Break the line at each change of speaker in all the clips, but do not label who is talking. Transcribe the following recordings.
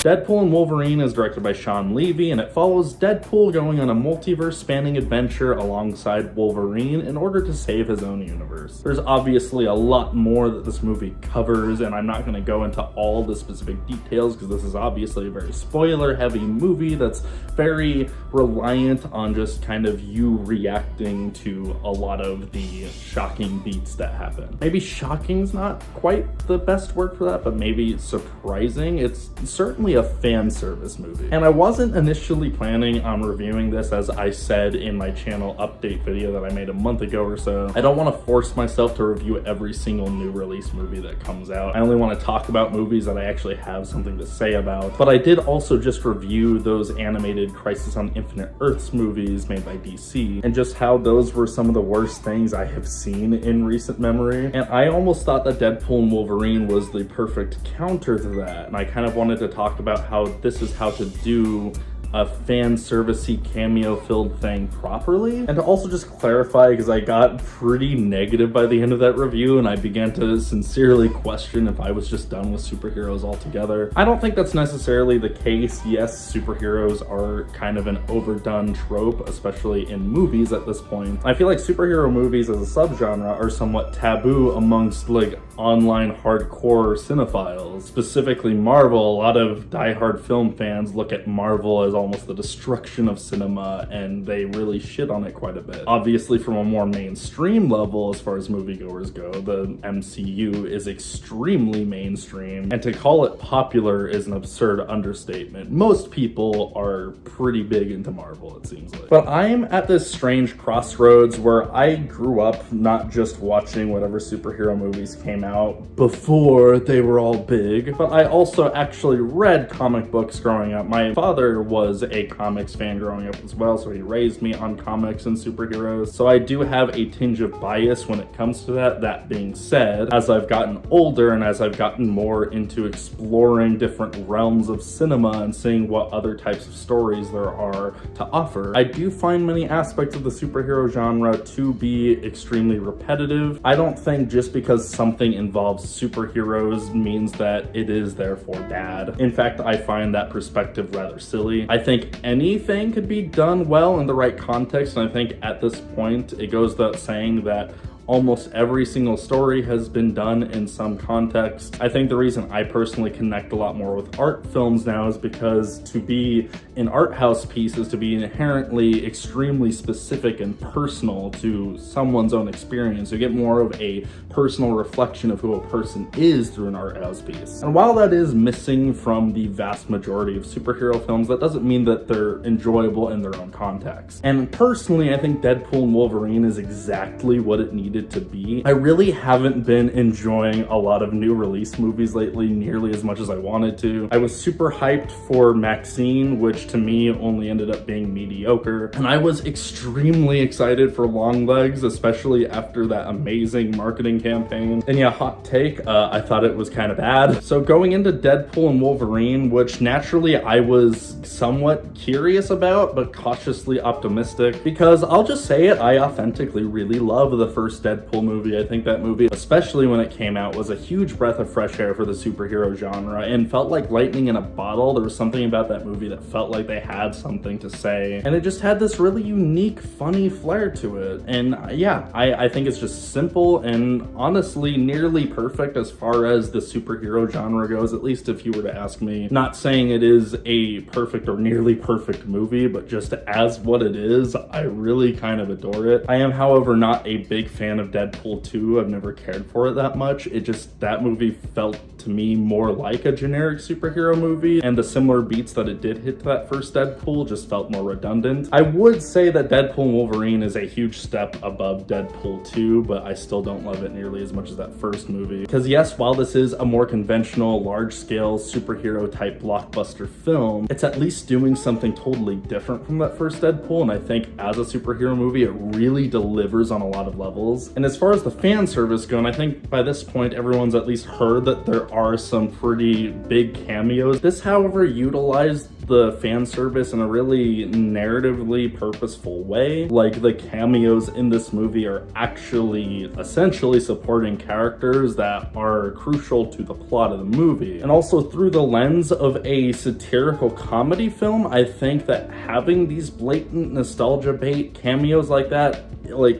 Deadpool and Wolverine is directed by Sean Levy, and it follows Deadpool going on a multiverse-spanning adventure alongside Wolverine in order to save his own universe. There's obviously a lot more that this movie covers, and I'm not going to go into all the specific details because this is obviously a very spoiler-heavy movie that's very reliant on just kind of you reacting to a lot of the shocking beats that happen. Maybe shocking's not quite the best word for that, but maybe surprising. It's certainly a fan service movie. And I wasn't initially planning on reviewing this, as I said in my channel update video that I made a month ago or so. I don't want to force myself to review every single new release movie that comes out. I only want to talk about movies that I actually have something to say about. But I did also just review those animated Crisis on Infinite Earths movies made by DC, and just how those were some of the worst things I have seen in recent memory. And I almost thought that Deadpool and Wolverine was the perfect counter to that. And I kind of wanted to talk about how this is how to do a fan servicey cameo filled thing properly. And to also just clarify, because I got pretty negative by the end of that review and I began to sincerely question if I was just done with superheroes altogether. I don't think that's necessarily the case. Yes, superheroes are kind of an overdone trope, especially in movies at this point. I feel like superhero movies as a subgenre are somewhat taboo amongst like online hardcore cinephiles. Specifically Marvel, a lot of diehard film fans look at Marvel as almost the destruction of cinema, and they really shit on it quite a bit. Obviously, from a more mainstream level, as far as moviegoers go, the MCU is extremely mainstream, and to call it popular is an absurd understatement. Most people are pretty big into Marvel, it seems like. But I'm at this strange crossroads where I grew up not just watching whatever superhero movies came out before they were all big, but I also actually read comic books growing up. My father was a comics fan growing up as well, so he raised me on comics and superheroes. So I do have a tinge of bias when it comes to that. That being said, as I've gotten older and as I've gotten more into exploring different realms of cinema and seeing what other types of stories there are to offer, I do find many aspects of the superhero genre to be extremely repetitive. I don't think just because something involves superheroes means that it is therefore bad. In fact, I find that perspective rather silly. I think anything could be done well in the right context, and I think at this point it goes without saying that almost every single story has been done in some context. I think the reason I personally connect a lot more with art films now is because to be an art house piece is to be inherently extremely specific and personal to someone's own experience. You get more of a personal reflection of who a person is through an art house piece. And while that is missing from the vast majority of superhero films, that doesn't mean that they're enjoyable in their own context. And personally, I think Deadpool and Wolverine is exactly what it needed to be. I really haven't been enjoying a lot of new release movies lately nearly as much as I wanted to. I was super hyped for Maxine, which to me only ended up being mediocre. And I was extremely excited for Longlegs, especially after that amazing marketing campaign. And yeah, hot take, I thought it was kind of bad. So going into Deadpool and Wolverine, which naturally I was somewhat curious about, but cautiously optimistic, because I'll just say it, I authentically really love the first Deadpool movie. I think that movie, especially when it came out, was a huge breath of fresh air for the superhero genre and felt like lightning in a bottle. There was something about that movie that felt like they had something to say, and it just had this really unique, funny flair to it. And yeah, I think it's just simple and honestly nearly perfect as far as the superhero genre goes, at least if you were to ask me. Not saying it is a perfect or nearly perfect movie, but just as what it is, I really kind of adore it. I am, however, not a big fan of Deadpool 2. I've never cared for it that much. It just, that movie felt to me more like a generic superhero movie, and the similar beats that it did hit to that first Deadpool just felt more redundant. I would say that Deadpool and Wolverine is a huge step above Deadpool 2, but I still don't love it nearly as much as that first movie. Because yes, while this is a more conventional, large-scale superhero type blockbuster film, it's at least doing something totally different from that first Deadpool, and I think as a superhero movie, it really delivers on a lot of levels. And as far as the fan service goes, I think by this point everyone's at least heard that there are some pretty big cameos. This, however, utilized the fan service in a really narratively purposeful way. Like, the cameos in this movie are actually essentially supporting characters that are crucial to the plot of the movie. And also, through the lens of a satirical comedy film, I think that having these blatant nostalgia bait cameos like that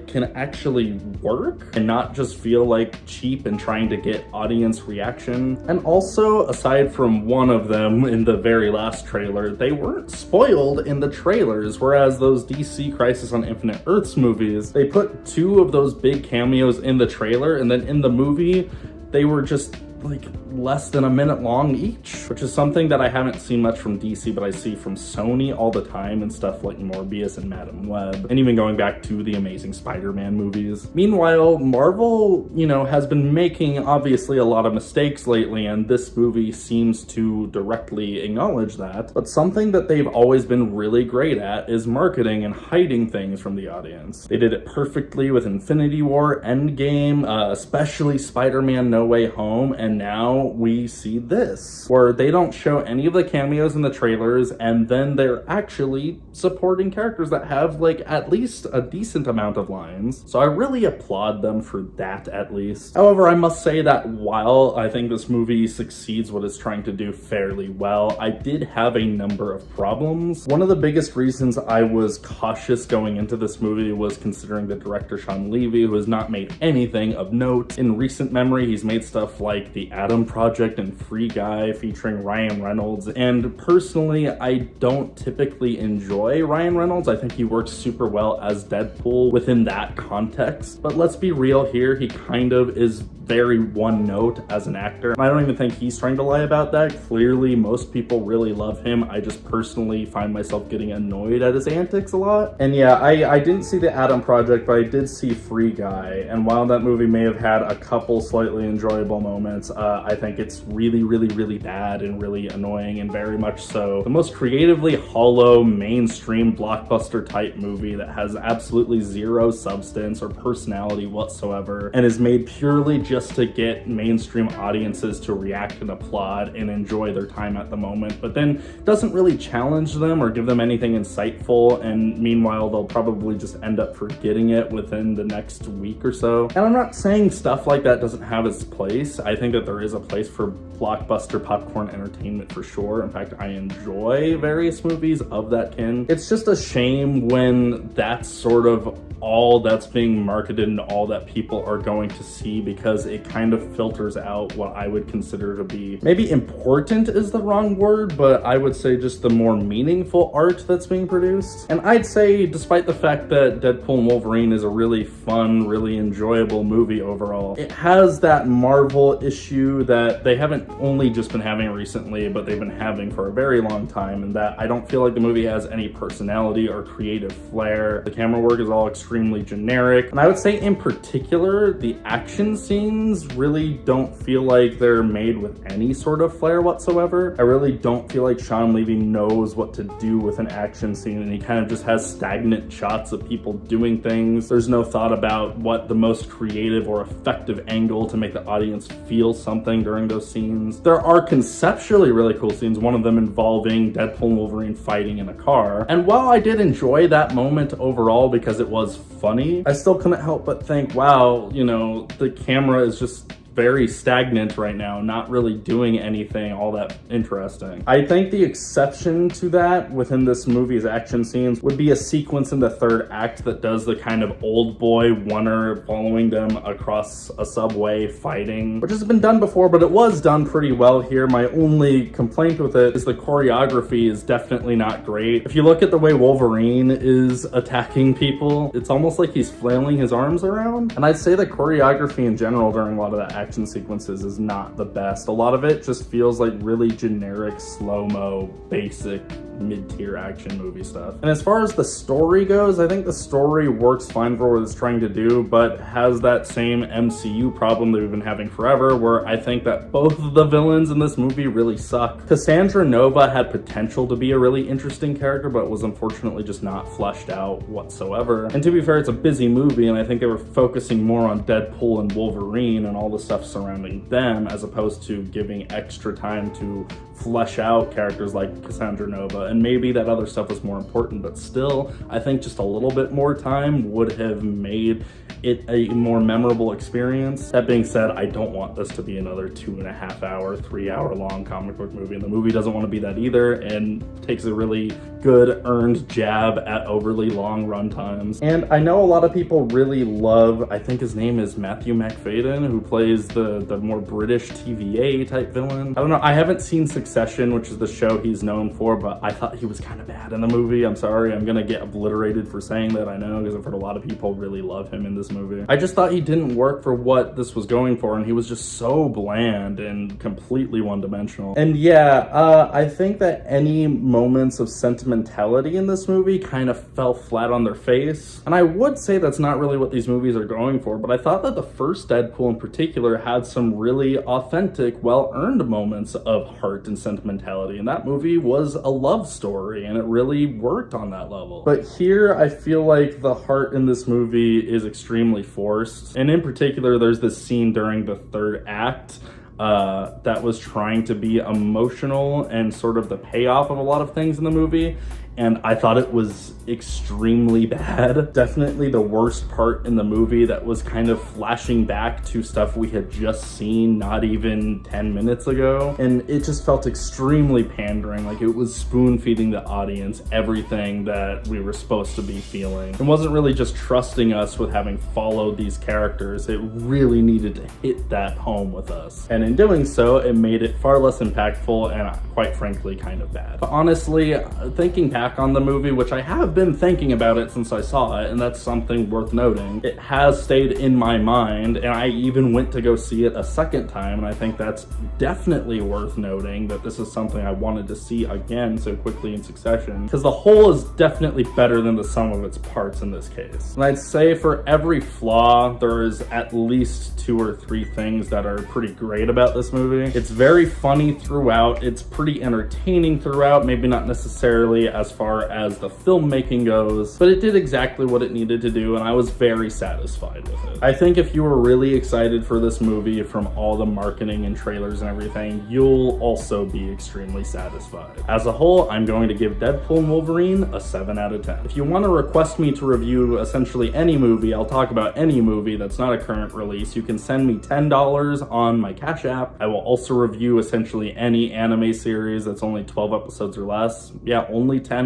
can actually work and not just feel like cheap and trying to get audience reaction. And also, aside from one of them in the very last trailer, they weren't spoiled in the trailers, whereas those DC Crisis on Infinite Earths movies, they put 2 of those big cameos in the trailer, and then in the movie they were just like less than a minute long each, which is something that I haven't seen much from DC, but I see from Sony all the time and stuff like Morbius and Madam Web, and even going back to the Amazing Spider-Man movies. Meanwhile, Marvel, has been making obviously a lot of mistakes lately, and this movie seems to directly acknowledge that. But something that they've always been really great at is marketing and hiding things from the audience. They did it perfectly with Infinity War, Endgame, especially Spider-Man No Way Home, and now we see this, where they don't show any of the cameos in the trailers, and then they're actually supporting characters that have at least a decent amount of lines. So I really applaud them for that, at least. However, I must say that while I think this movie succeeds what it's trying to do fairly well, I did have a number of problems. One of the biggest reasons I was cautious going into this movie was considering the director Sean Levy, who has not made anything of note. In recent memory, he's made stuff like The Atom Project and Free Guy featuring Ryan Reynolds, and personally, I don't typically enjoy Ryan Reynolds. I think he works super well as Deadpool within that context, but let's be real here, he kind of is very one note as an actor. I don't even think he's trying to lie about that. Clearly, most people really love him. I just personally find myself getting annoyed at his antics a lot. And yeah, I didn't see The Atom Project, but I did see Free Guy, and while that movie may have had a couple slightly enjoyable moments, I think it's really, really, really bad and really annoying, and very much so the most creatively hollow, mainstream blockbuster type movie that has absolutely zero substance or personality whatsoever, and is made purely just to get mainstream audiences to react and applaud and enjoy their time at the moment, but then doesn't really challenge them or give them anything insightful, and meanwhile they'll probably just end up forgetting it within the next week or so. And I'm not saying stuff like that doesn't have its place. I think that there is a place for blockbuster popcorn entertainment for sure. In fact, I enjoy various movies of that kin. It's just a shame when that's sort of all that's being marketed and all that people are going to see, because it kind of filters out what I would consider to be, maybe important is the wrong word, but I would say just the more meaningful art that's being produced. And I'd say, despite the fact that Deadpool and Wolverine is a really fun, really enjoyable movie overall, it has that Marvel issue that they haven't only just been having recently, but they've been having for a very long time, and that I don't feel like the movie has any personality or creative flair. The camera work is all extremely generic, and I would say in particular, the action scenes really don't feel like they're made with any sort of flair whatsoever. I really don't feel like Sean Levy knows what to do with an action scene, and he kind of just has stagnant shots of people doing things. There's no thought about what the most creative or effective angle to make the audience feel something during those scenes. There are conceptually really cool scenes, one of them involving Deadpool and Wolverine fighting in a car, and while I did enjoy that moment overall because it was funny, I still couldn't help but think, wow, the camera is just very stagnant right now, not really doing anything all that interesting. I think the exception to that within this movie's action scenes would be a sequence in the third act that does the kind of old boy oneer following them across a subway fighting, which has been done before, but it was done pretty well here. My only complaint with it is the choreography is definitely not great. If you look at the way Wolverine is attacking people, it's almost like he's flailing his arms around, and I'd say the choreography in general during a lot of that action sequences is not the best. A lot of it just feels like really generic, slow-mo, basic, mid-tier action movie stuff. And as far as the story goes, I think the story works fine for what it's trying to do, but has that same MCU problem that we've been having forever, where I think that both of the villains in this movie really suck. Cassandra Nova had potential to be a really interesting character, but was unfortunately just not fleshed out whatsoever. And to be fair, it's a busy movie, and I think they were focusing more on Deadpool and Wolverine and all the stuff surrounding them, as opposed to giving extra time to flesh out characters like Cassandra Nova. And maybe that other stuff was more important, but still, I think just a little bit more time would have made it a more memorable experience. That being said, I don't want this to be another 2.5 hour, 3 hour long comic book movie, and the movie doesn't want to be that either, and takes a really good earned jab at overly long run times. And I know a lot of people really love, I think his name is Matthew McFadden, who plays the more British TVA type villain. I don't know, I haven't seen Succession, which is the show he's known for, but I thought he was kind of bad in the movie. I'm sorry, I'm gonna get obliterated for saying that, I know, because I've heard a lot of people really love him in this movie. I just thought he didn't work for what this was going for, and he was just so bland and completely one-dimensional. And yeah, I think that any moments of sentimentality in this movie kind of fell flat on their face. And I would say that's not really what these movies are going for, but I thought that the first Deadpool in particular had some really authentic, well-earned moments of heart and sentimentality, and that movie was a love story, and it really worked on that level. But here, I feel like the heart in this movie is extremely forced, and in particular, there's this scene during the third act that was trying to be emotional and sort of the payoff of a lot of things in the movie, and I thought it was extremely bad. Definitely the worst part in the movie, that was kind of flashing back to stuff we had just seen not even 10 minutes ago, and it just felt extremely pandering, like it was spoon-feeding the audience everything that we were supposed to be feeling. It wasn't really just trusting us with having followed these characters, it really needed to hit that home with us. And in doing so, it made it far less impactful and quite frankly kind of bad. But honestly, thinking back on the movie, which I have been thinking about it since I saw it, and that's something worth noting, it has stayed in my mind, and I even went to go see it a second time, and I think that's definitely worth noting, that this is something I wanted to see again so quickly in succession, because the whole is definitely better than the sum of its parts in this case. And I'd say for every flaw, there is at least 2 or 3 things that are pretty great about this movie. It's very funny throughout, it's pretty entertaining throughout, maybe not necessarily as far as the filmmaking goes, but it did exactly what it needed to do, and I was very satisfied with it. I think if you were really excited for this movie from all the marketing and trailers and everything, you'll also be extremely satisfied. As a whole, I'm going to give Deadpool and Wolverine a 7 out of 10. If you want to request me to review essentially any movie, I'll talk about any movie that's not a current release, you can send me $10 on my Cash App. I will also review essentially any anime series that's only 12 episodes or less. Yeah, only $10.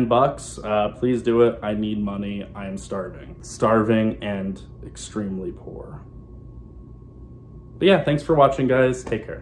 Please do it. I need money. I am starving. Starving and extremely poor. But yeah, thanks for watching, guys. Take care.